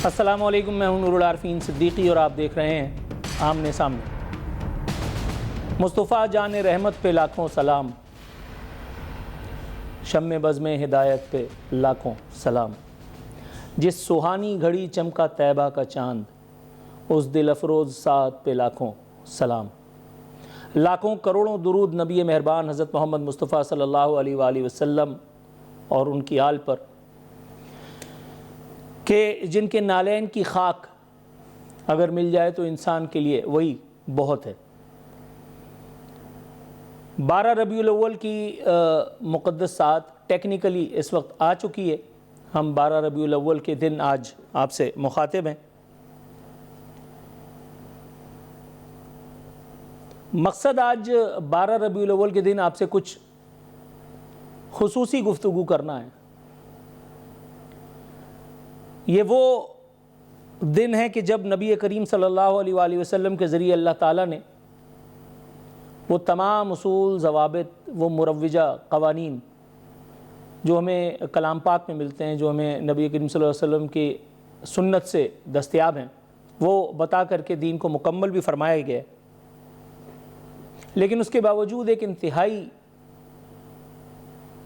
السلام علیکم، میں ہوں نور العارفین صدیقی اور آپ دیکھ رہے ہیں آمنے سامنے۔ مصطفیٰ جان رحمت پہ لاکھوں سلام، شمع بزم ہدایت پہ لاکھوں سلام۔ جس سہانی گھڑی چمکا طیبہ کا چاند، اس دل افروز ساعت پہ لاکھوں سلام۔ لاکھوں کروڑوں درود نبی مہربان حضرت محمد مصطفیٰ صلی اللہ علیہ وآلہ وسلم اور ان کی آل پر، کہ جن کے نالین کی خاک اگر مل جائے تو انسان کے لیے وہی بہت ہے۔ 12 ربیع الاول کی مقدس ساعت ٹیکنیکلی اس وقت آ چکی ہے۔ ہم 12 ربیع الاول کے دن آج آپ سے مخاطب ہیں۔ مقصد آج 12 ربیع الاول کے دن آپ سے کچھ خصوصی گفتگو کرنا ہے۔ یہ وہ دن ہے کہ جب نبی کریم صلی اللہ علیہ وآلہ وسلم کے ذریعے اللہ تعالیٰ نے وہ تمام اصول، ضوابط، وہ مروجہ قوانین جو ہمیں کلام پاک میں ملتے ہیں، جو ہمیں نبی کریم صلی اللہ علیہ وسلم کی سنت سے دستیاب ہیں، وہ بتا کر کے دین کو مکمل بھی فرمایا گیا ہے۔ لیکن اس کے باوجود ایک انتہائی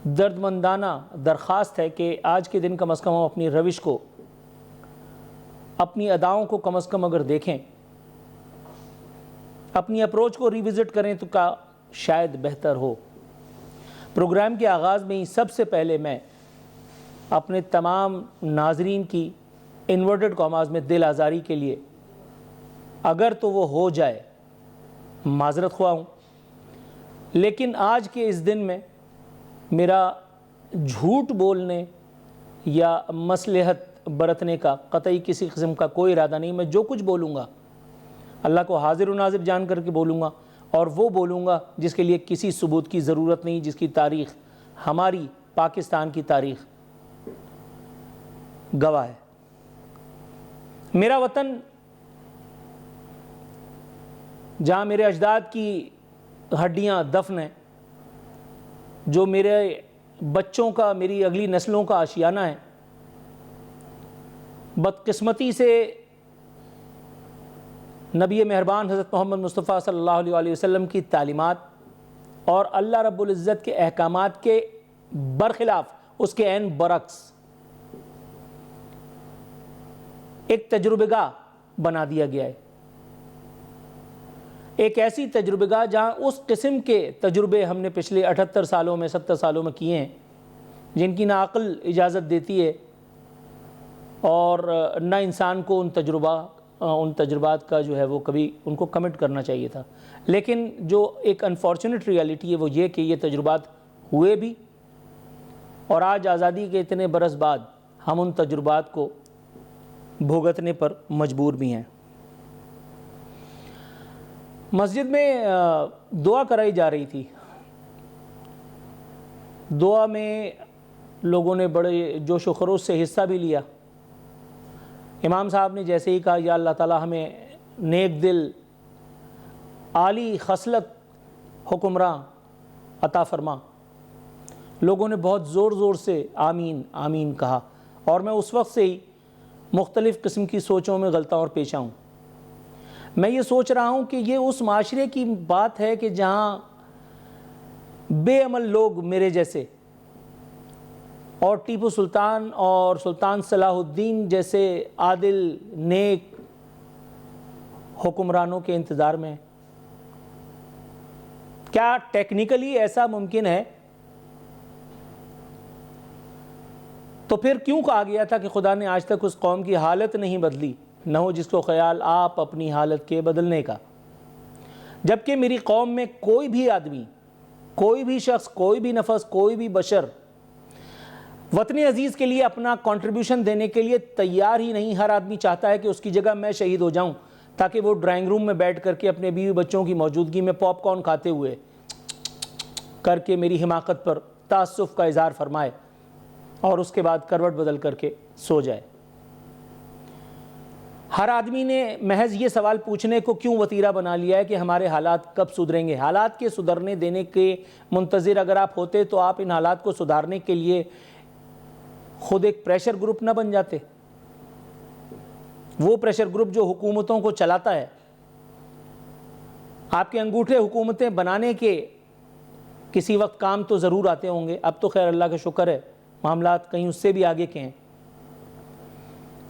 درد مندانہ درخواست ہے کہ آج کے دن کم از کم ہم اپنی روش کو، اپنی اداؤں کو کم از کم اگر دیکھیں، اپنی اپروچ کو ریوزٹ کریں تو کا شاید بہتر ہو۔ پروگرام کے آغاز میں ہی سب سے پہلے میں اپنے تمام ناظرین کی انورٹڈ کاماز میں دل آزاری کے لیے، اگر تو وہ ہو جائے، معذرت خواہ ہوں، لیکن آج کے اس دن میں میرا جھوٹ بولنے یا مصلحت برتنے کا قطعی کسی قسم کا کوئی ارادہ نہیں۔ میں جو کچھ بولوں گا اللہ کو حاضر و ناظر جان کر کے بولوں گا، اور وہ بولوں گا جس کے لیے کسی ثبوت کی ضرورت نہیں، جس کی تاریخ ہماری پاکستان کی تاریخ گواہ ہے۔ میرا وطن، جہاں میرے اجداد کی ہڈیاں دفن ہیں، جو میرے بچوں کا، میری اگلی نسلوں کا آشیانہ ہے، بدقسمتی سے نبی مہربان حضرت محمد مصطفیٰ صلی اللہ علیہ وآلہ وسلم کی تعلیمات اور اللہ رب العزت کے احکامات کے برخلاف، اس کے عین برعکس ایک تجربہ گاہ بنا دیا گیا ہے۔ ایک ایسی تجربہ گاہ جہاں اس قسم کے تجربے ہم نے پچھلے 78 سالوں میں، 70 سالوں میں کیے ہیں، جن کی نہ عقل اجازت دیتی ہے اور نہ انسان کو ان تجربات کا جو ہے وہ کبھی ان کو کمٹ کرنا چاہیے تھا۔ لیکن جو ایک انفارچونیٹ ریالٹی ہے وہ یہ کہ یہ تجربات ہوئے بھی، اور آج آزادی کے اتنے برس بعد ہم ان تجربات کو بھگتنے پر مجبور بھی ہیں۔ مسجد میں دعا کرائی جا رہی تھی۔ دعا میں لوگوں نے بڑے جوش و خروش سے حصہ بھی لیا۔ امام صاحب نے جیسے ہی کہا، یا اللہ تعالیٰ ہمیں نیک دل، عالی خصلت حکمراں عطا فرما، لوگوں نے بہت زور زور سے آمین آمین کہا، اور میں اس وقت سے ہی مختلف قسم کی سوچوں میں غلطاں اور پیشہ ہوں۔ میں یہ سوچ رہا ہوں کہ یہ اس معاشرے کی بات ہے کہ جہاں بے عمل لوگ میرے جیسے اور ٹیپو سلطان اور سلطان صلاح الدین جیسے عادل نیک حکمرانوں کے انتظار میں ہیں۔ کیا ٹیکنیکلی ایسا ممکن ہے؟ تو پھر کیوں کہا گیا تھا کہ خدا نے آج تک اس قوم کی حالت نہیں بدلی، نہ ہو جس کو خیال آپ اپنی حالت کے بدلنے کا؟ جبکہ میری قوم میں کوئی بھی آدمی، کوئی بھی شخص، کوئی بھی نفس، کوئی بھی بشر وطن عزیز کے لیے اپنا کنٹریبیوشن دینے کے لیے تیار ہی نہیں۔ ہر آدمی چاہتا ہے کہ اس کی جگہ میں شہید ہو جاؤں، تاکہ وہ ڈرائنگ روم میں بیٹھ کر کے اپنے بیوی بچوں کی موجودگی میں پاپ کارن کھاتے ہوئے کر کے میری حماقت پر تاسف کا اظہار فرمائے، اور اس کے بعد کروٹ بدل کر کے سو جائے۔ ہر آدمی نے محض یہ سوال پوچھنے کو کیوں وتیرہ بنا لیا ہے کہ ہمارے حالات کب سدھریں گے؟ حالات کے سدھرنے دینے کے منتظر اگر آپ ہوتے تو آپ ان حالات کو سدھارنے کے لیے خود ایک پریشر گروپ نہ بن جاتے؟ وہ پریشر گروپ جو حکومتوں کو چلاتا ہے. آپ کے انگوٹھے حکومتیں بنانے کے کسی وقت کام تو ضرور آتے ہوں گے. اب تو خیر اللہ کا شکر ہے معاملات کہیں اس سے بھی آگے کے ہیں,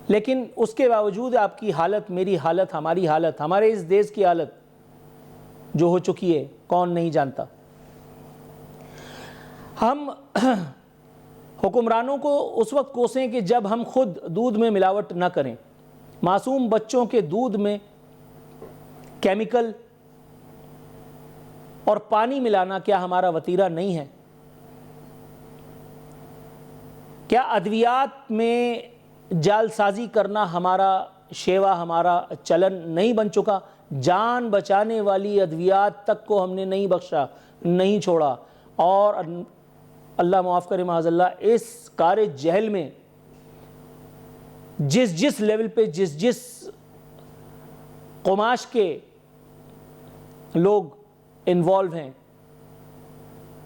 لیکن اس کے باوجود آپ کی حالت, میری حالت, ہماری حالت, ہمارے اس دیش کی حالت جو ہو چکی ہے کون نہیں جانتا. ہم حکمرانوں کو اس وقت کوسیں کہ جب ہم خود دودھ میں ملاوٹ نہ کریں. معصوم بچوں کے دودھ میں کیمیکل اور پانی ملانا کیا ہمارا وتیرہ نہیں ہے؟ کیا ادویات میں جال سازی کرنا ہمارا شیوا, ہمارا چلن نہیں بن چکا؟ جان بچانے والی ادویات تک کو ہم نے نہیں بخشا, نہیں چھوڑا. اور اللہ معاف کرے معاذ اللہ, اس کار جہل میں جس لیول پہ جس قماش کے لوگ انوالو ہیں,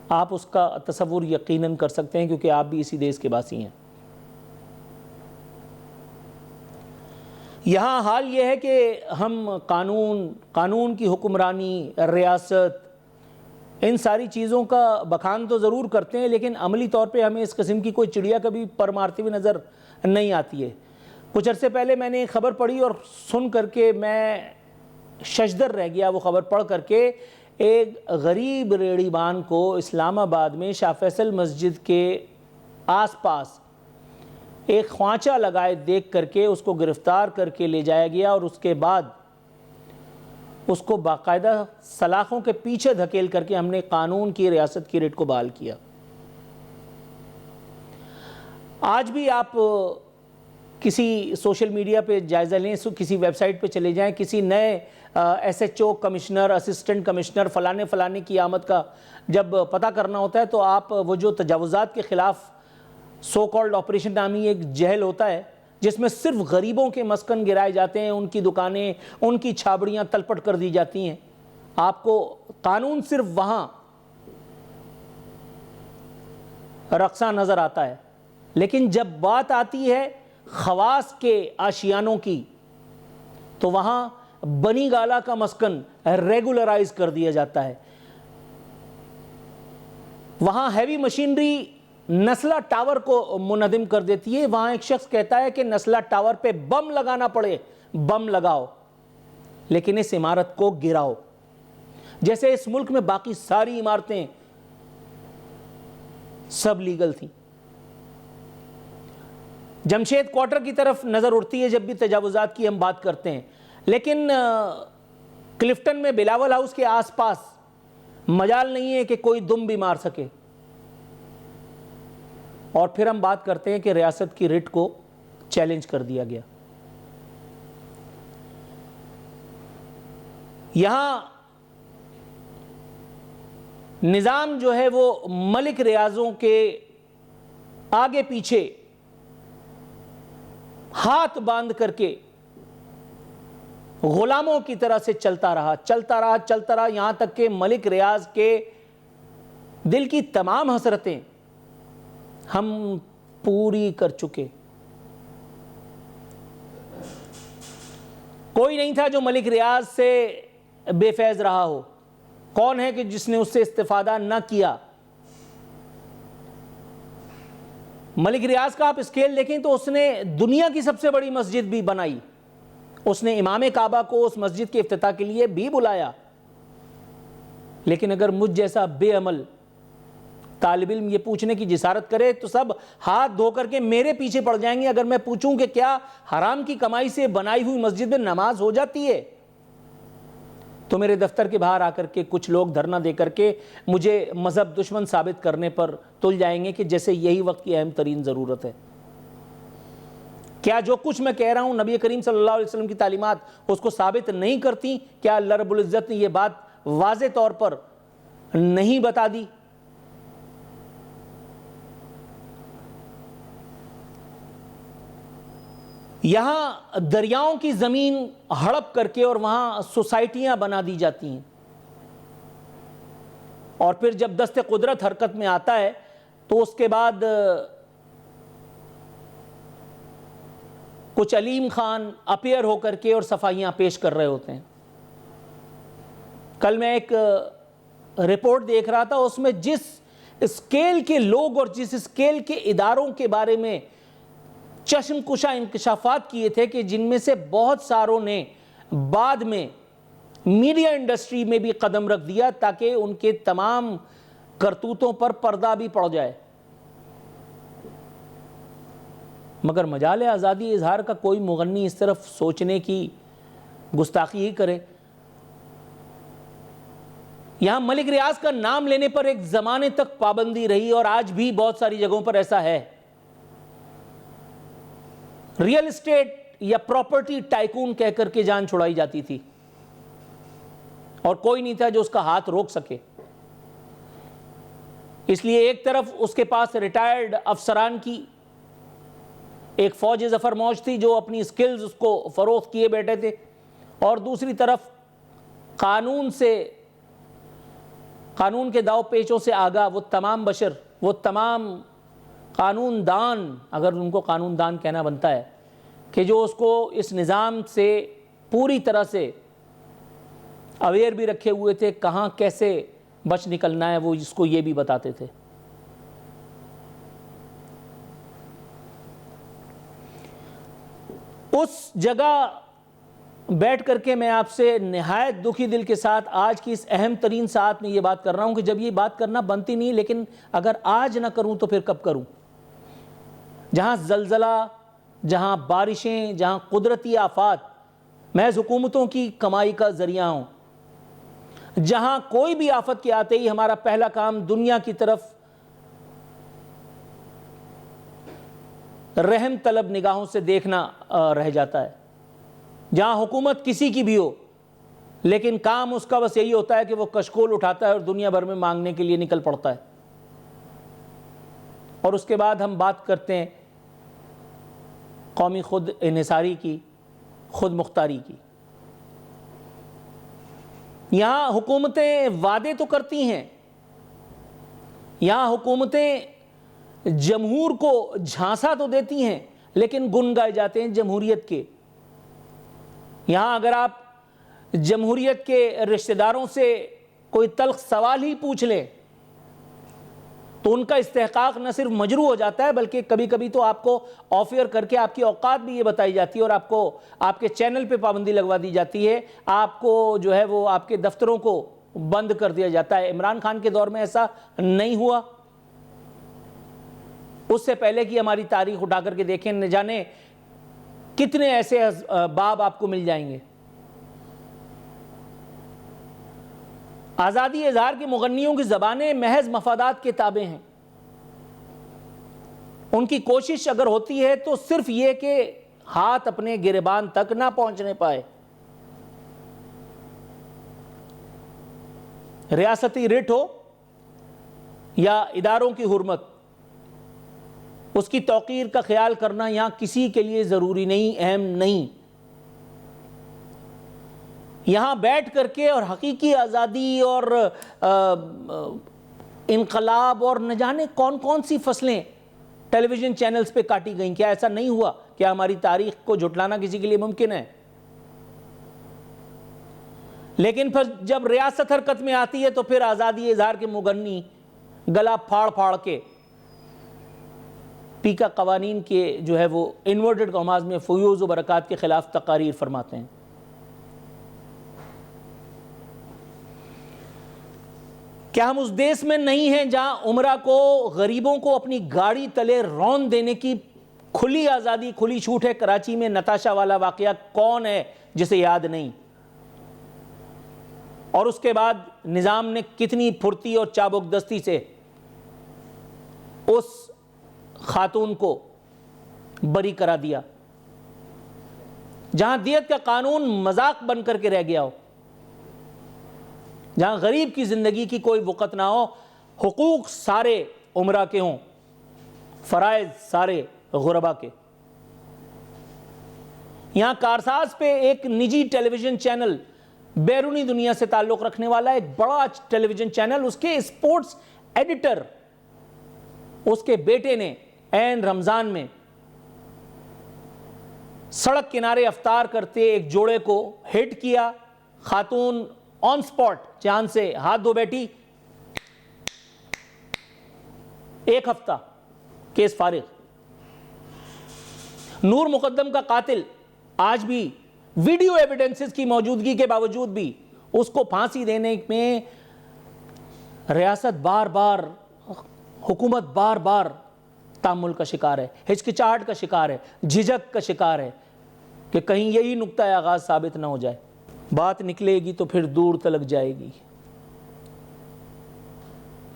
آپ اس کا تصور یقیناً کر سکتے ہیں, کیونکہ آپ بھی اسی دیش کے باسی ہیں. یہاں حال یہ ہے کہ ہم قانون کی حکمرانی, ریاست, ان ساری چیزوں کا بخان تو ضرور کرتے ہیں, لیکن عملی طور پہ ہمیں اس قسم کی کوئی چڑیا کبھی پر مارتی ہوئی نظر نہیں آتی ہے. کچھ عرصے پہلے میں نے ایک خبر پڑھی اور سن کر کے میں ششدر رہ گیا. وہ خبر پڑھ کر کے ایک غریب ریڑھی بان کو اسلام آباد میں شاہ فیصل مسجد کے آس پاس ایک خوانچہ لگائے دیکھ کر کے اس کو گرفتار کر کے لے جایا گیا, اور اس کے بعد اس کو باقاعدہ سلاخوں کے پیچھے دھکیل کر کے ہم نے قانون کی, ریاست کی ریٹ کو بحال کیا. آج بھی آپ کسی سوشل میڈیا پہ جائزہ لیں, کسی ویب سائٹ پہ چلے جائیں, کسی نئے S H O, commissioner, assistant commissioner, فلانے کی آمد کا جب پتہ کرنا ہوتا ہے, تو آپ وہ جو تجاوزات کے خلاف سو کالڈ آپریشن نامی ایک جہل ہوتا ہے جس میں صرف غریبوں کے مسکن گرائے جاتے ہیں, ان کی دکانیں, ان کی چھابڑیاں تلپٹ کر دی جاتی ہیں, آپ کو قانون صرف وہاں رقصاں نظر آتا ہے. لیکن جب بات آتی ہے خواص کے آشیانوں کی, تو وہاں بنی گالا کا مسکن ریگولرائز کر دیا جاتا ہے. وہاں ہیوی مشینری نسلہ ٹاور کو منہدم کر دیتی ہے. وہاں ایک شخص کہتا ہے کہ نسلہ ٹاور پہ بم لگانا پڑے, بم لگاؤ, لیکن اس عمارت کو گراؤ. جیسے اس ملک میں باقی ساری عمارتیں سب لیگل تھیں. جمشید کوارٹر کی طرف نظر اڑتی ہے جب بھی تجاوزات کی ہم بات کرتے ہیں, لیکن کلفٹن میں بلاول ہاؤس کے آس پاس مجال نہیں ہے کہ کوئی دم بھی مار سکے. اور پھر ہم بات کرتے ہیں کہ ریاست کی ریٹ کو چیلنج کر دیا گیا. یہاں نظام جو ہے وہ ملک ریاضوں کے آگے پیچھے ہاتھ باندھ کر کے غلاموں کی طرح سے چلتا رہا, یہاں تک کہ ملک ریاض کے دل کی تمام حسرتیں ہم پوری کر چکے. کوئی نہیں تھا جو ملک ریاض سے بے فیض رہا ہو. کون ہے کہ جس نے اس سے استفادہ نہ کیا؟ ملک ریاض کا آپ اسکیل دیکھیں تو اس نے دنیا کی سب سے بڑی مسجد بھی بنائی. اس نے امام کعبہ کو اس مسجد کے افتتاح کے لیے بھی بلایا. لیکن اگر مجھ جیسا بے عمل طالب علم یہ پوچھنے کی جسارت کرے تو سب ہاتھ دھو کر کے میرے پیچھے پڑ جائیں گے. اگر میں پوچھوں کہ کیا حرام کی کمائی سے بنائی ہوئی مسجد میں نماز ہو جاتی ہے, تو میرے دفتر کے باہر آ کر کے کچھ لوگ دھرنا دے کر کے مجھے مذہب دشمن ثابت کرنے پر تل جائیں گے کہ جیسے یہی وقت کی اہم ترین ضرورت ہے. کیا جو کچھ میں کہہ رہا ہوں نبی کریم صلی اللہ علیہ وسلم کی تعلیمات اس کو ثابت نہیں کرتی؟ کیا اللہ رب العزت نے یہ بات واضح طور پر نہیں بتا دی؟ یہاں دریاؤں کی زمین ہڑپ کر کے اور وہاں سوسائٹیاں بنا دی جاتی ہیں, اور پھر جب دست قدرت حرکت میں آتا ہے تو اس کے بعد کچھ علیم خان اپیئر ہو کر کے اور صفائیاں پیش کر رہے ہوتے ہیں. کل میں ایک رپورٹ دیکھ رہا تھا, اس میں جس اسکیل کے لوگ اور جس اسکیل کے اداروں کے بارے میں چشم کشا انکشافات کیے تھے کہ جن میں سے بہت ساروں نے بعد میں میڈیا انڈسٹری میں بھی قدم رکھ دیا تاکہ ان کے تمام کرتوتوں پر پردہ بھی پڑ جائے. مگر مجال آزادی اظہار کا کوئی مغنی اس طرف سوچنے کی گستاخی ہی کرے. یہاں ملک ریاض کا نام لینے پر ایک زمانے تک پابندی رہی اور آج بھی بہت ساری جگہوں پر ایسا ہے. ریئل اسٹیٹ یا پراپرٹی ٹائکون کہہ کر کے جان چھڑائی جاتی تھی اور کوئی نہیں تھا جو اس کا ہاتھ روک سکے. اس لیے ایک طرف اس کے پاس ریٹائرڈ افسران کی ایک فوج ظفر موج تھی جو اپنی سکلز اس کو فروخت کیے بیٹھے تھے, اور دوسری طرف قانون کے داؤ پیچوں سے آگاہ وہ تمام بشر, وہ تمام قانون دان, اگر ان کو قانون دان کہنا بنتا ہے, کہ جو اس کو اس نظام سے پوری طرح سے اویئر بھی رکھے ہوئے تھے, کہاں کیسے بچ نکلنا ہے وہ اس کو یہ بھی بتاتے تھے. اس جگہ بیٹھ کر کے میں آپ سے نہایت دکھی دل کے ساتھ آج کی اس اہم ترین ساعت میں یہ بات کر رہا ہوں کہ جب یہ بات کرنا بنتی نہیں, لیکن اگر آج نہ کروں تو پھر کب کروں. جہاں زلزلہ, جہاں بارشیں, جہاں قدرتی آفات محض حکومتوں کی کمائی کا ذریعہ ہوں, جہاں کوئی بھی آفت کے آتے ہی ہمارا پہلا کام دنیا کی طرف رحم طلب نگاہوں سے دیکھنا رہ جاتا ہے, جہاں حکومت کسی کی بھی ہو لیکن کام اس کا بس یہی ہوتا ہے کہ وہ کشکول اٹھاتا ہے اور دنیا بھر میں مانگنے کے لیے نکل پڑتا ہے, اور اس کے بعد ہم بات کرتے ہیں قومی خود انحصاری کی, خود مختاری کی. یہاں حکومتیں وعدے تو کرتی ہیں, یہاں حکومتیں جمہور کو جھانسا تو دیتی ہیں لیکن گن گائے جاتے ہیں جمہوریت کے. یہاں اگر آپ جمہوریت کے رشتہ داروں سے کوئی تلخ سوال ہی پوچھ لیں تو ان کا استحقاق نہ صرف مجروح ہو جاتا ہے بلکہ کبھی کبھی تو آپ کو آف ایئر کر کے آپ کی اوقات بھی یہ بتائی جاتی ہے اور آپ کو آپ کے چینل پہ پابندی لگوا دی جاتی ہے, آپ کو جو ہے وہ آپ کے دفتروں کو بند کر دیا جاتا ہے. عمران خان کے دور میں ایسا نہیں ہوا, اس سے پہلے کی ہماری تاریخ اٹھا کر کے دیکھیں, نہ جانے کتنے ایسے باب آپ کو مل جائیں گے. آزادی اظہار کے مغنیوں کی زبانیں محض مفادات کے تابع ہیں. ان کی کوشش اگر ہوتی ہے تو صرف یہ کہ ہاتھ اپنے گریبان تک نہ پہنچنے پائے. ریاستی رٹ ہو یا اداروں کی حرمت, اس کی توقیر کا خیال کرنا یہاں کسی کے لیے ضروری نہیں, اہم نہیں. یہاں بیٹھ کر کے اور حقیقی آزادی اور انقلاب اور نہ جانے کون کون سی فصلیں ٹیلی ویژن چینلز پہ کاٹی گئیں. کیا ایسا نہیں ہوا؟ کیا ہماری تاریخ کو جھٹلانا کسی کے لیے ممکن ہے؟ لیکن پھر جب ریاست حرکت میں آتی ہے تو پھر آزادی اظہار کے مغنی گلا پھاڑ پھاڑ کے پیکا قوانین کے جو ہے وہ انورٹڈ کاماز میں فیوز و برکات کے خلاف تقاریر فرماتے ہیں. کیا ہم اس دیس میں نہیں ہیں جہاں عمرہ کو, غریبوں کو اپنی گاڑی تلے رون دینے کی کھلی آزادی, کھلی چھوٹ ہے؟ کراچی میں نتاشا والا واقعہ کون ہے جسے یاد نہیں؟ اور اس کے بعد نظام نے کتنی پھرتی اور چابک دستی سے اس خاتون کو بری کرا دیا. جہاں دیت کا قانون مذاق بن کر کے رہ گیا ہو, جہاں غریب کی زندگی کی کوئی وقت نہ ہو, حقوق سارے عمرہ کے ہوں, فرائض سارے غربا کے. یہاں کارساز پہ ایک نجی ٹیلی ویژن چینل, بیرونی دنیا سے تعلق رکھنے والا ایک بڑا ٹیلی ویژن چینل, اس کے اسپورٹس ایڈیٹر اس کے بیٹے نے عین رمضان میں سڑک کنارے افطار کرتے ایک جوڑے کو ہٹ کیا, خاتون آن سپاٹ جان سے ہاتھ دھو بیٹھی, 1 ہفتہ کیس فارغ. نور مقدم کا قاتل آج بھی ویڈیو ایویڈنسز کی موجودگی کے باوجود بھی اس کو پھانسی دینے میں ریاست بار بار, حکومت بار بار تامل کا شکار ہے, ہچکچاہٹ کا شکار ہے, جھجک کا شکار ہے کہ کہیں یہی نقطہ آغاز ثابت نہ ہو جائے. بات نکلے گی تو پھر دور تلک جائے گی.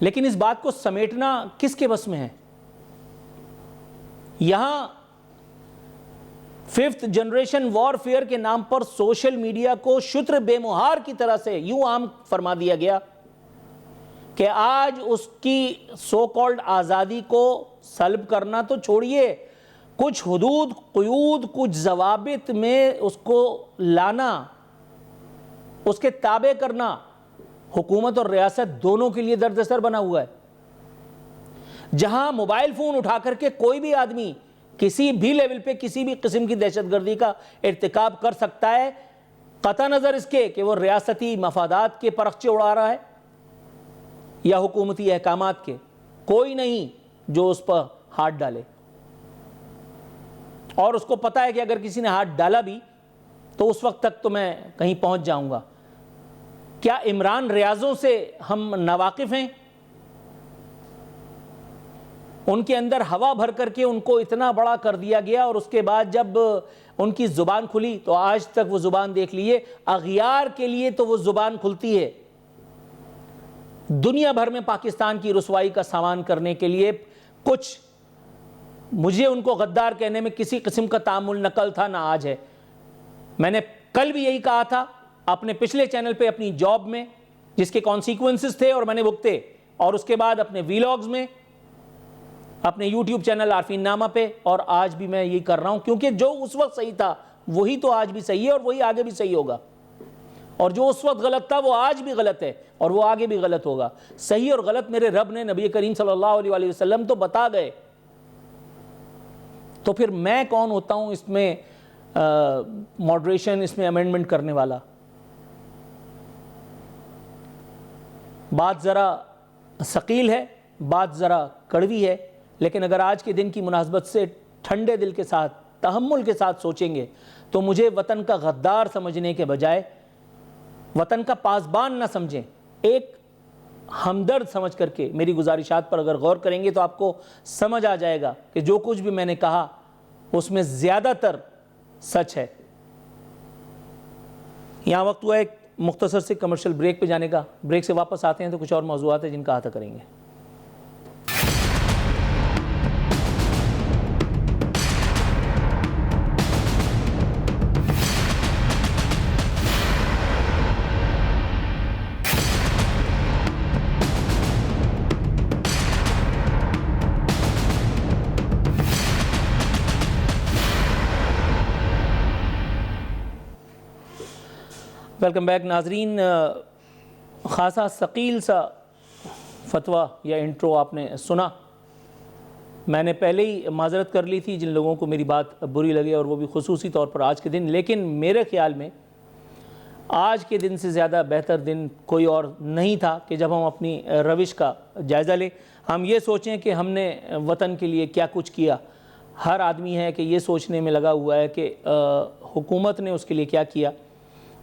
لیکن اس بات کو سمیٹنا کس کے بس میں ہے؟ یہاں 5th جنریشن وارفیئر کے نام پر سوشل میڈیا کو شتر بے مہار کی طرح سے یوں عام فرما دیا گیا کہ آج اس کی سو کالڈ آزادی کو سلب کرنا تو چھوڑیے, کچھ حدود, قیود, کچھ ضوابط میں اس کو لانا, اس کے تابع کرنا حکومت اور ریاست دونوں کے لیے درد سر بنا ہوا ہے. جہاں موبائل فون اٹھا کر کے کوئی بھی آدمی کسی بھی لیول پہ کسی بھی قسم کی دہشت گردی کا ارتکاب کر سکتا ہے, قطع نظر اس کے کہ وہ ریاستی مفادات کے پرخچے اڑا رہا ہے یا حکومتی احکامات کے, کوئی نہیں جو اس پر ہاتھ ڈالے. اور اس کو پتا ہے کہ اگر کسی نے ہاتھ ڈالا بھی تو اس وقت تک تو میں کہیں پہنچ جاؤں گا. کیا عمران ریاضوں سے ہم ناواقف ہیں؟ ان کے اندر ہوا بھر کر کے ان کو اتنا بڑا کر دیا گیا, اور اس کے بعد جب ان کی زبان کھلی تو آج تک وہ زبان دیکھ لیے, اغیار کے لیے تو وہ زبان کھلتی ہے, دنیا بھر میں پاکستان کی رسوائی کا سامان کرنے کے لیے. کچھ مجھے ان کو غدار کہنے میں کسی قسم کا تعامل نہ کل تھا نہ آج ہے. میں نے کل بھی یہی کہا تھا اپنے پچھلے چینل پہ اپنی جاب میں, جس کے کانسیکوینسز تھے اور میں نے بھگتے, اور اس کے بعد اپنے ویلاگز میں, اپنے یوٹیوب چینل عارفین نامہ پہ, اور آج بھی میں یہی کر رہا ہوں کیونکہ جو اس وقت صحیح تھا وہی تو آج بھی صحیح ہے اور وہی آگے بھی صحیح ہوگا, اور جو اس وقت غلط تھا وہ آج بھی غلط ہے اور وہ آگے بھی غلط ہوگا. صحیح اور غلط میرے رب نے, نبی کریم صلی اللہ علیہ وآلہ وسلم تو بتا گئے, تو پھر میں کون ہوتا ہوں اس میں ماڈریشن, اس میں امینڈمنٹ کرنے والا. بات ذرا ثقیل ہے, بات ذرا کڑوی ہے, لیکن اگر آج کے دن کی مناسبت سے ٹھنڈے دل کے ساتھ, تحمل کے ساتھ سوچیں گے تو مجھے وطن کا غدار سمجھنے کے بجائے وطن کا پاسبان نہ سمجھیں, ایک ہمدرد سمجھ کر کے میری گزارشات پر اگر غور کریں گے تو آپ کو سمجھ آ جائے گا کہ جو کچھ بھی میں نے کہا اس میں زیادہ تر سچ ہے. یہاں وقت ہوا ایک مختصر سے کمرشل بریک پہ جانے کا. بریک سے واپس آتے ہیں تو کچھ اور موضوعات ہیں جن کا احاطہ کریں گے. ویلکم بیک ناظرین. خاصا ثقیل سا فتویٰ یا انٹرو آپ نے سنا. میں نے پہلے ہی معذرت کر لی تھی جن لوگوں کو میری بات بری لگے, اور وہ بھی خصوصی طور پر آج کے دن, لیکن میرے خیال میں آج کے دن سے زیادہ بہتر دن کوئی اور نہیں تھا کہ جب ہم اپنی روش کا جائزہ لیں. ہم یہ سوچیں کہ ہم نے وطن کے لیے کیا کچھ کیا. ہر آدمی ہے کہ یہ سوچنے میں لگا ہوا ہے کہ حکومت نے اس کے لیے کیا کیا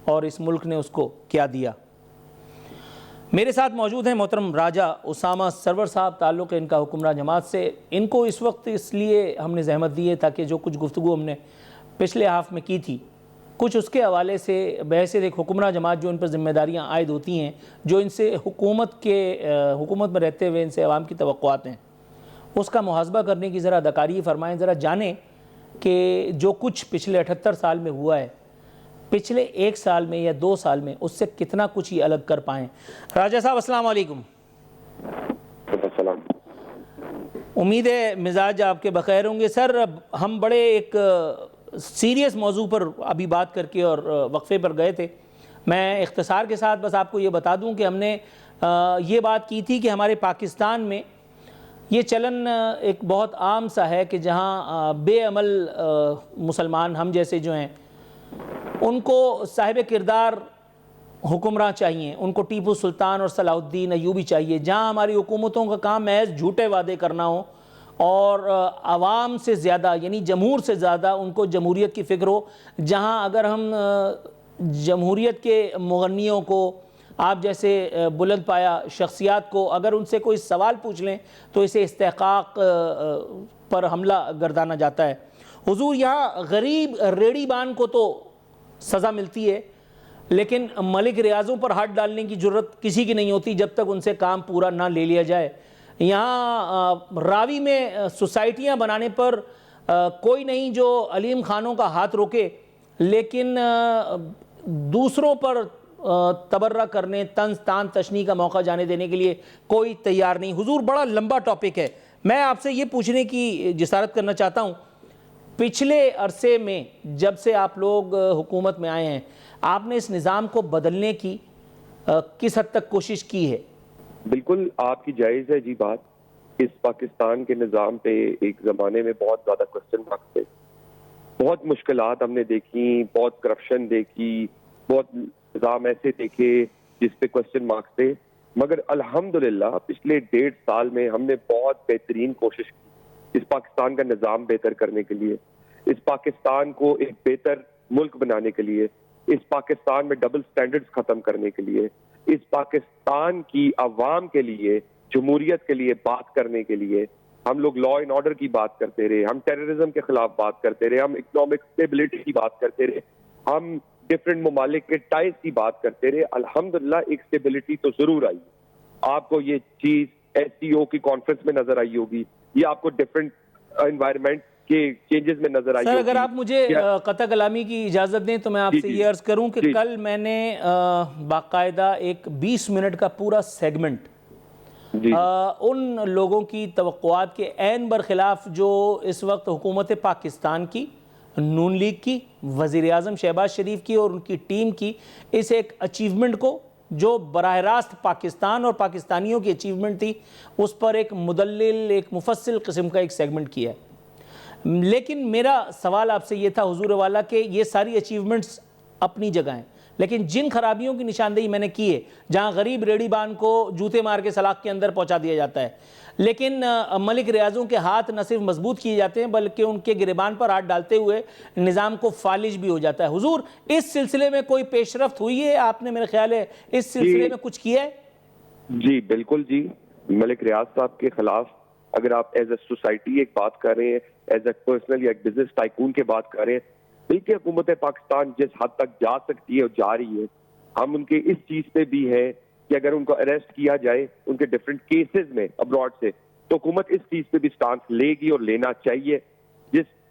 اور اس ملک نے اس کو کیا دیا. میرے ساتھ موجود ہیں محترم راجہ اسامہ سرور صاحب. تعلق ہے ان کا حکمراں جماعت سے. ان کو اس وقت اس لیے ہم نے زحمت دی ہے تاکہ جو کچھ گفتگو ہم نے پچھلے ہاف میں کی تھی, کچھ اس کے حوالے سے بحیثیت ایک حکمراں جماعت جو ان پر ذمہ داریاں عائد ہوتی ہیں, جو ان سے حکومت میں رہتے ہوئے ان سے عوام کی توقعات ہیں, اس کا محاسبہ کرنے کی ذرا اداکاری فرمائیں. ذرا جانیں کہ جو کچھ پچھلے 78 سال میں ہوا ہے, پچھلے 1 سال میں یا 2 سال میں اس سے کتنا کچھ ہی الگ کر پائیں. راجہ صاحب السلام علیکم. السلام. امید ہے مزاج آپ کے بخیر ہوں گے. سر ہم بڑے ایک سیریس موضوع پر ابھی بات کر کے اور وقفے پر گئے تھے. میں اختصار کے ساتھ بس آپ کو یہ بتا دوں کہ ہم نے یہ بات کی تھی کہ ہمارے پاکستان میں یہ چلن ایک بہت عام سا ہے کہ جہاں بے عمل مسلمان ہم جیسے جو ہیں ان کو صاحب کردار حکمراں چاہیے، ان کو ٹیپو سلطان اور صلاح الدین ایوبی چاہیے، جہاں ہماری حکومتوں کا کام محض جھوٹے وعدے کرنا ہو اور عوام سے زیادہ یعنی جمہور سے زیادہ ان کو جمہوریت کی فکر ہو، جہاں اگر ہم جمہوریت کے مغنیوں کو، آپ جیسے بلند پایا شخصیات کو اگر ان سے کوئی سوال پوچھ لیں تو اسے استحقاق پر حملہ گردانا جاتا ہے۔ حضور یہاں غریب ریڑھی بان کو تو سزا ملتی ہے، لیکن ملک ریاضوں پر ہاتھ ڈالنے کی جرت کسی کی نہیں ہوتی جب تک ان سے کام پورا نہ لے لیا جائے۔ یہاں راوی میں سوسائٹیاں بنانے پر کوئی نہیں جو علیم خانوں کا ہاتھ روکے، لیکن دوسروں پر تبرہ کرنے، طنز تان تشنیع کا موقع جانے دینے کے لیے کوئی تیار نہیں۔ حضور بڑا لمبا ٹاپک ہے، میں آپ سے یہ پوچھنے کی جسارت کرنا چاہتا ہوں، پچھلے عرصے میں جب سے آپ لوگ حکومت میں آئے ہیں آپ نے اس نظام کو بدلنے کی کس حد تک کوشش کی ہے؟ بالکل آپ کی جائز ہے جی بات۔ اس پاکستان کے نظام پہ ایک زمانے میں بہت زیادہ کوسچن مارکس تھے، بہت مشکلات ہم نے دیکھی، بہت کرپشن دیکھی، بہت نظام ایسے دیکھے جس پہ کوسچن مارکس تھے، مگر الحمدللہ پچھلے 1.5 سال میں ہم نے بہت بہترین کوشش کی اس پاکستان کا نظام بہتر کرنے کے لیے، اس پاکستان کو ایک بہتر ملک بنانے کے لیے، اس پاکستان میں ڈبل سٹینڈرڈز ختم کرنے کے لیے، اس پاکستان کی عوام کے لیے، جمہوریت کے لیے بات کرنے کے لیے۔ ہم لوگ لا اینڈ آرڈر کی بات کرتے رہے، ہم ٹیررزم کے خلاف بات کرتے رہے، ہم اکنامک اسٹیبلٹی کی بات کرتے رہے، ہم ڈفرینٹ ممالک کے ٹائز کی بات کرتے رہے۔ الحمدللہ ایک اسٹیبلٹی تو ضرور آئی۔ آپ کو یہ چیز ایس سی او کی کانفرنس میں نظر آئی ہوگی، یہ آپ کو ڈفرینٹ انوائرمنٹ کے چینجز میں نظر آئی ہوگی۔ سر اگر آپ مجھے قطع کلامی کی اجازت دیں تو میں آپ سے یہ عرض کروں کہ کل میں نے باقاعدہ ایک 20 منٹ کا پورا سیگمنٹ ان لوگوں کی توقعات کے عین برخلاف جو اس وقت حکومت پاکستان کی، نون لیگ کی، وزیر اعظم شہباز شریف کی اور ان کی ٹیم کی اس ایک اچیومنٹ کو جو براہ راست پاکستان اور پاکستانیوں کی اچیومنٹ تھی اس پر ایک مدلل، ایک مفصل قسم کا ایک سیگمنٹ کیا ہے۔ لیکن میرا سوال آپ سے یہ تھا حضور والا کہ یہ ساری اچیومنٹس اپنی جگہ ہیں، لیکن جن خرابیوں کی نشاندہی میں نے کی ہے، جہاں غریب ریڑھی بان کو جوتے مار کے سلاخ کے اندر پہنچا دیا جاتا ہے، لیکن ملک ریاضوں کے ہاتھ نہ صرف مضبوط کیے جاتے ہیں بلکہ ان کے گریبان پر ہاتھ ڈالتے ہوئے نظام کو فالج بھی ہو جاتا ہے۔ حضور اس سلسلے میں کوئی پیش رفت ہوئی ہے؟ آپ نے میرے خیال ہے اس سلسلے میں کچھ کیا ہے؟ جی بالکل جی، ملک ریاض صاحب کے خلاف اگر آپ ایز اے سوسائٹی ایک بات کر رہے ہیں، ایز اے پرسنل یا ایک بزنس ٹائکون کے بات کر رہے ہیں، بلکہ حکومت پاکستان جس حد تک جا سکتی ہے اور جا رہی ہے، ہم ان کے اس چیز پہ بھی ہیں کہ اگر ان کو اریسٹ کیا جائے ان کے ڈیفرنٹ کیسز میں ابراڈ سے، تو حکومت اس چیز پہ بھی سٹانس لے گی اور لینا چاہیے۔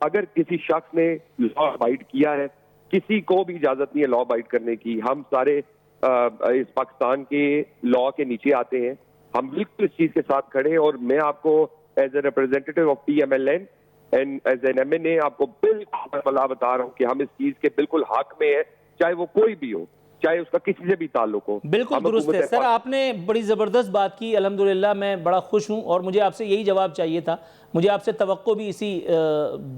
اگر کسی شخص نے لا ابائڈ کیا ہے، کسی کو بھی اجازت نہیں ہے لا ابائڈ کرنے کی، ہم سارے اس پاکستان کے لا کے نیچے آتے ہیں، ہم بالکل اس چیز کے ساتھ کھڑے ہیں، اور میں آپ کو as a representative of P M L N and as an M N A آپ کو بالکل بتا رہا ہوں کہ ہم اس چیز کے بالکل حق میں ہیں، چاہے وہ کوئی بھی ہو، چاہے اس کا کسی سے بھی تعلق ہو۔ بالکل درست ہے سر، آپ نے بڑی زبردست بات کی، الحمدللہ میں بڑا خوش ہوں، اور مجھے آپ سے یہی جواب چاہیے تھا، مجھے آپ سے توقع بھی اسی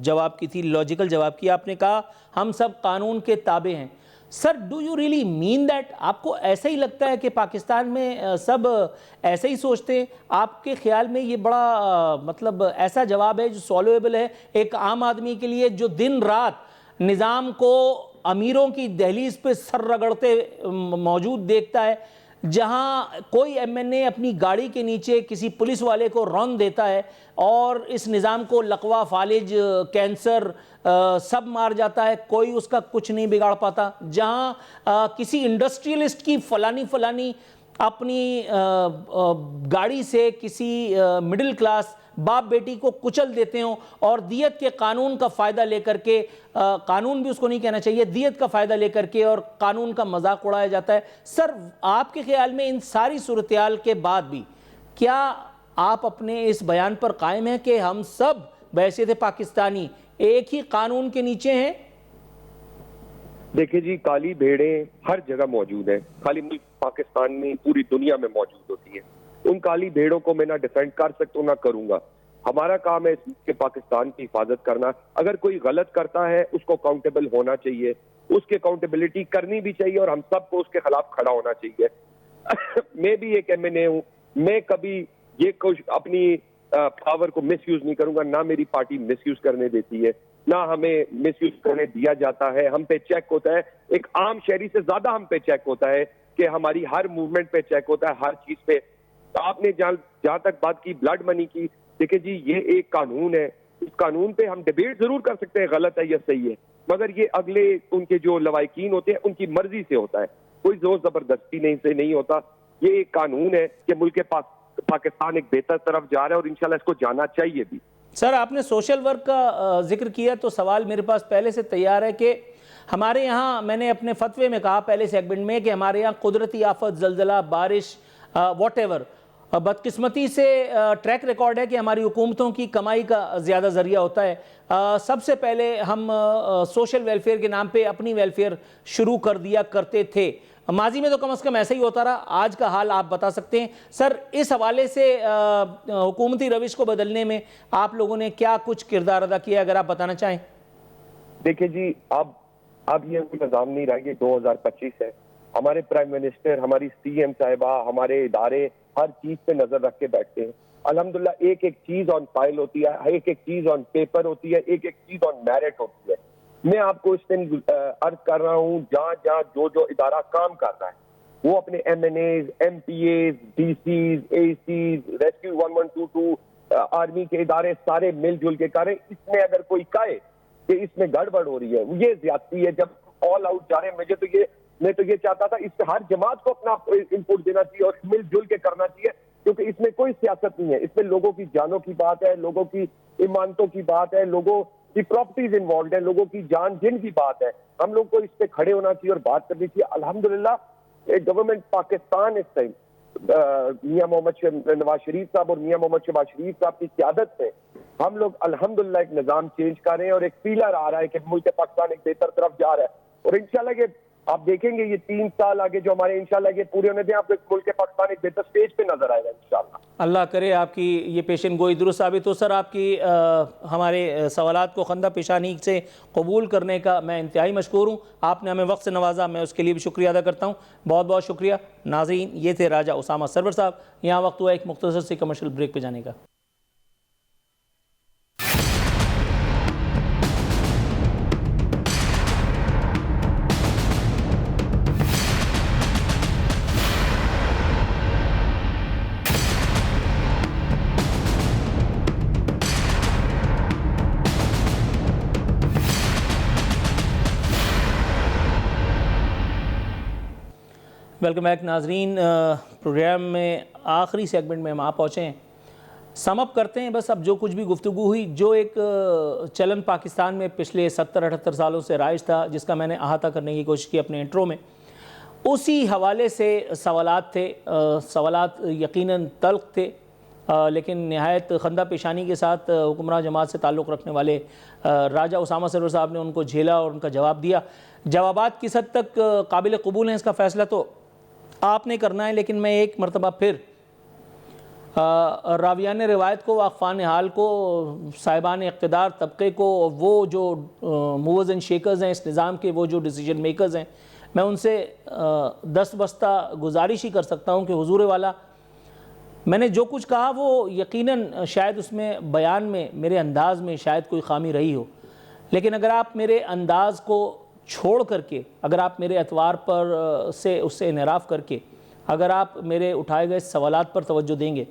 جواب کی تھی، لاجیکل جواب کی۔ آپ نے کہا ہم سب قانون کے تابع ہیں۔ Sir do you really mean that? آپ کو ایسا ہی لگتا ہے کہ پاکستان میں سب ایسے ہی سوچتے ہیں؟ آپ کے خیال میں یہ بڑا مطلب ایسا جواب ہے جو سالویبل ہے ایک عام آدمی کے لیے جو دن رات نظام کو امیروں کی دہلیز پہ سر رگڑتے موجود دیکھتا ہے، جہاں کوئی ایم این اے اپنی گاڑی کے نیچے کسی پولیس والے کو رون دیتا ہے اور اس نظام کو لقوہ، فالج، کینسر سب مار جاتا ہے، کوئی اس کا کچھ نہیں بگاڑ پاتا، جہاں کسی انڈسٹریلسٹ کی فلانی اپنی گاڑی سے کسی مڈل کلاس باپ بیٹی کو کچل دیتے ہوں اور دیت کے قانون کا فائدہ لے کر کے، قانون بھی اس کو نہیں کہنا چاہیے، دیت کا فائدہ لے کر کے اور قانون کا مذاق اڑایا جاتا ہے۔ سر آپ کے خیال میں ان ساری صورتحال کے بعد بھی کیا آپ اپنے اس بیان پر قائم ہیں کہ ہم سب بحیثیت پاکستانی ایک ہی قانون کے نیچے ہیں؟ دیکھیں جی، کالی بھیڑیں ہر جگہ موجود ہیں، خالی ملک پاکستان میں پوری دنیا میں موجود ہوتی ہیں، ان کالی بھیڑوں کو میں نہ ڈیفینڈ کر سکتا ہوں نہ کروں گا. ہمارا کام ہے کہ پاکستان کی حفاظت کرنا. اگر کوئی غلط کرتا ہے اس کو اکاؤنٹیبل ہونا چاہیے, اس کی اکاؤنٹیبلٹی کرنی بھی چاہیے, اور ہم سب کو اس کے خلاف کھڑا ہونا چاہیے. میں بھی ایک MNA ہوں, میں کبھی یہ اپنی پاور کو مس یوز نہیں کروں گا, نہ میری پارٹی مس یوز کرنے دیتی ہے, نہ ہمیں مس یوز کرنے دیا جاتا ہے. ہم پہ چیک ہوتا ہے, ایک عام شہری سے زیادہ ہم پہ چیک ہوتا ہے, کہ ہماری ہر موومنٹ پہ چیک ہوتا ہے, ہر چیز پہ. آپ نے جہاں تک بات کی بلڈ منی کی, دیکھیں جی یہ ایک قانون ہے, اس قانون پہ ہم ڈیبیٹ ضرور کر سکتے ہیں غلط ہے یا صحیح ہے, مگر یہ اگلے ان کے جو لوائقین ہوتے ہیں ان کی مرضی سے ہوتا ہے, کوئی زور زبردستی نہیں ہوتا. یہ ایک قانون ہے کہ ملک پاکستان ایک بہتر طرف جا رہا ہے, اور انشاءاللہ اس کو جانا چاہیے بھی. سر آپ نے سوشل ورک کا ذکر کیا, تو سوال میرے پاس پہلے سے تیار ہے کہ ہمارے یہاں, میں نے اپنے فتوے میں کہا پہلے سیگمنٹ میں, کہ ہمارے یہاں قدرتی آفت, زلزلہ, بارش, واٹ ایور, بدقسمتی سے ٹریک ریکارڈ ہے کہ ہماری حکومتوں کی کمائی کا زیادہ ذریعہ ہوتا ہے. سب سے پہلے ہم سوشل ویلفیئر کے نام پہ اپنی ویلفیئر شروع کر دیا کرتے تھے. ماضی میں تو کم از کم ایسا ہی ہوتا رہا, آج کا حال آپ بتا سکتے ہیں سر؟ اس حوالے سے حکومتی روش کو بدلنے میں آپ لوگوں نے کیا کچھ کردار ادا کیا, اگر آپ بتانا چاہیں. دیکھیں جی, اب یہ کوئی نظام نہیں رہا, یہ 2025 ہے. ہمارے پرائم منسٹر, ہماری CM صاحبہ, ہمارے ادارے ہر چیز پہ نظر رکھ کے بیٹھتے ہیں. الحمدللہ ایک ایک چیز آن فائل ہوتی ہے, ایک ایک چیز آن پیپر ہوتی ہے, ایک ایک چیز آن میرٹ ہوتی ہے. میں آپ کو اس دن عرض کر رہا ہوں, جہاں جو ادارہ کام کر رہا ہے وہ اپنے MNAs, MPAs, DCs, ACs, rescue 1122, army کے ادارے سارے مل جل کے کر رہے ہیں. اس میں اگر کوئی کہے کہ اس میں گڑبڑ ہو رہی ہے, یہ زیادتی ہے. جب آل آؤٹ جا رہے ہیں, میں تو یہ چاہتا تھا اس سے ہر جماعت کو اپنا انپوٹ دینا چاہیے اور مل جل کے کرنا چاہیے, کیونکہ اس میں کوئی سیاست نہیں ہے. اس میں لوگوں کی جانوں کی بات ہے, لوگوں کی ایمانتوں کی بات ہے, لوگوں کی پراپرٹیز انوالوڈ ہے, لوگوں کی جان جن کی بات ہے. ہم لوگ کو اس پہ کھڑے ہونا چاہیے اور بات کرنی چاہیے. الحمدللہ گورنمنٹ پاکستان اس ٹائم میاں محمد نواز شریف صاحب اور میاں محمد شہباز شریف صاحب کی قیادت سے ہم لوگ الحمدللہ ایک نظام چینج کر رہے ہیں, اور ایک پیلر آ رہا ہے کہ ملک پاکستان ایک بہتر طرف جا رہا ہے. اور انشاءاللہ یہ آپ دیکھیں گے, یہ 3 سال آگے جو ہمارے انشاءاللہ یہ پورے ہونے دیں, آپ ایک ملک پاکستان ایک بہتر سٹیج پہ نظر آئے گا انشاءاللہ. اللہ کرے آپ کی یہ پیشن گوئی درست ثابت ہو. سر آپ کی ہمارے سوالات کو خندہ پیشانی سے قبول کرنے کا میں انتہائی مشکور ہوں. آپ نے ہمیں وقت سے نوازا, میں اس کے لیے بھی شکریہ ادا کرتا ہوں. بہت بہت شکریہ. ناظرین, یہ تھے راجہ اسامہ سرور صاحب. یہاں وقت ہوا ایک مختصر سی کمرشل بریک پہ جانے کا. ویلکم بیک ناظرین. پروگرام میں آخری سیگمنٹ میں ہم آپ پہنچے ہیں. سم اپ کرتے ہیں بس. اب جو کچھ بھی گفتگو ہوئی, جو ایک چلن پاکستان میں پچھلے 70-78 سالوں سے رائج تھا, جس کا میں نے احاطہ کرنے کی کوشش کی اپنے انٹرو میں, اسی حوالے سے سوالات تھے. سوالات یقیناً تلخ تھے, لیکن نہایت خندہ پیشانی کے ساتھ حکمراں جماعت سے تعلق رکھنے والے راجہ اسامہ سرور صاحب نے ان کو جھیلا اور ان کا جواب دیا. جوابات کس حد تک قابل قبول ہیں اس کا فیصلہ تو آپ نے کرنا ہے, لیکن میں ایک مرتبہ پھر راویان روایت کو, واقفان حال کو, صاحبان اقتدار طبقے کو, وہ جو موورز اینڈ شیکرز ہیں اس نظام کے, وہ جو ڈیسیجن میکرز ہیں, میں ان سے دست بستہ گزارش ہی کر سکتا ہوں کہ حضور والا, میں نے جو کچھ کہا وہ یقیناً شاید اس میں بیان میں, میرے انداز میں شاید کوئی خامی رہی ہو, لیکن اگر آپ میرے انداز کو چھوڑ کر کے, اگر آپ میرے اطوار پر سے اس سے انحراف کر کے, اگر آپ میرے اٹھائے گئے سوالات پر توجہ دیں گے,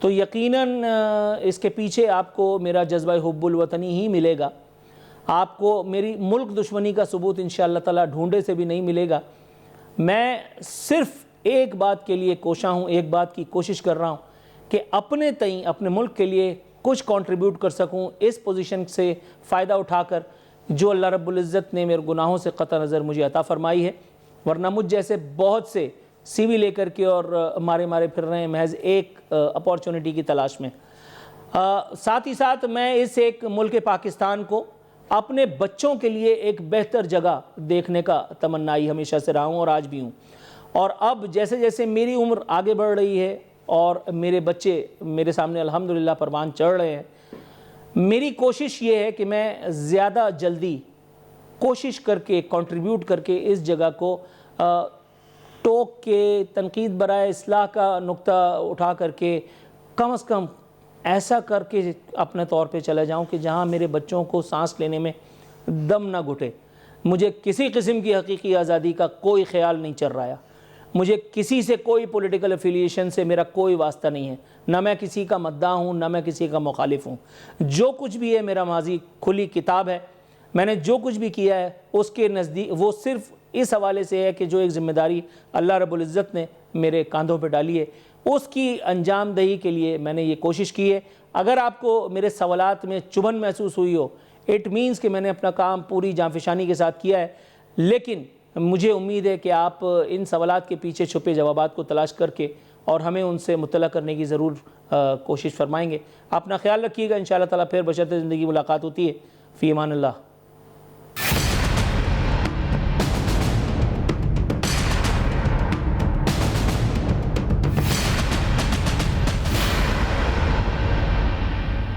تو یقیناً اس کے پیچھے آپ کو میرا جذبہ حب الوطنی ہی ملے گا. آپ کو میری ملک دشمنی کا ثبوت انشاءاللہ تعالی ڈھونڈے سے بھی نہیں ملے گا. میں صرف ایک بات کے لیے کوشاں ہوں, ایک بات کی کوشش کر رہا ہوں کہ اپنے تئیں, اپنے ملک کے لیے کچھ کنٹریبیوٹ کر سکوں, اس پوزیشن سے فائدہ اٹھا کر جو اللہ رب العزت نے میرے گناہوں سے قطع نظر مجھے عطا فرمائی ہے. ورنہ مجھ جیسے بہت سے سی وی لے کر کے اور مارے پھر رہے ہیں محض ایک اپورچونٹی کی تلاش میں. ساتھ ہی ساتھ میں اس ایک ملک پاکستان کو اپنے بچوں کے لیے ایک بہتر جگہ دیکھنے کا تمنائی ہمیشہ سے رہا ہوں اور آج بھی ہوں. اور اب جیسے جیسے میری عمر آگے بڑھ رہی ہے, اور میرے بچے میرے سامنے الحمدللہ پروان چڑھ رہے ہیں. میری کوشش یہ ہے کہ میں زیادہ جلدی کوشش کر کے کنٹریبیوٹ کر کے اس جگہ کو ٹوک کے تنقید برائے اصلاح کا نقطہ اٹھا کر کے کم از کم ایسا کر کے اپنے طور پہ چلا جاؤں کہ جہاں میرے بچوں کو سانس لینے میں دم نہ گھٹے. مجھے کسی قسم کی حقیقی آزادی کا کوئی خیال نہیں چل رہا ہے. مجھے کسی سے کوئی پولیٹیکل افیلیشن سے میرا کوئی واسطہ نہیں ہے. نہ میں کسی کا مداح ہوں نہ میں کسی کا مخالف ہوں. جو کچھ بھی ہے میرا ماضی کھلی کتاب ہے. میں نے جو کچھ بھی کیا ہے اس کے نزدیک وہ صرف اس حوالے سے ہے کہ جو ایک ذمہ داری اللہ رب العزت نے میرے کاندھوں پہ ڈالی ہے اس کی انجام دہی کے لیے میں نے یہ کوشش کی ہے. اگر آپ کو میرے سوالات میں چبھن محسوس ہوئی ہو اٹ مینس کہ میں نے اپنا کام پوری جانفشانی کے ساتھ کیا ہے. لیکن مجھے امید ہے کہ آپ ان سوالات کے پیچھے چھپے جوابات کو تلاش کر کے اور ہمیں ان سے مطلع کرنے کی ضرور کوشش فرمائیں گے. اپنا خیال رکھیے گا. انشاءاللہ تعالیٰ پھر بشرط زندگی ملاقات ہوتی ہے. فی امان اللہ.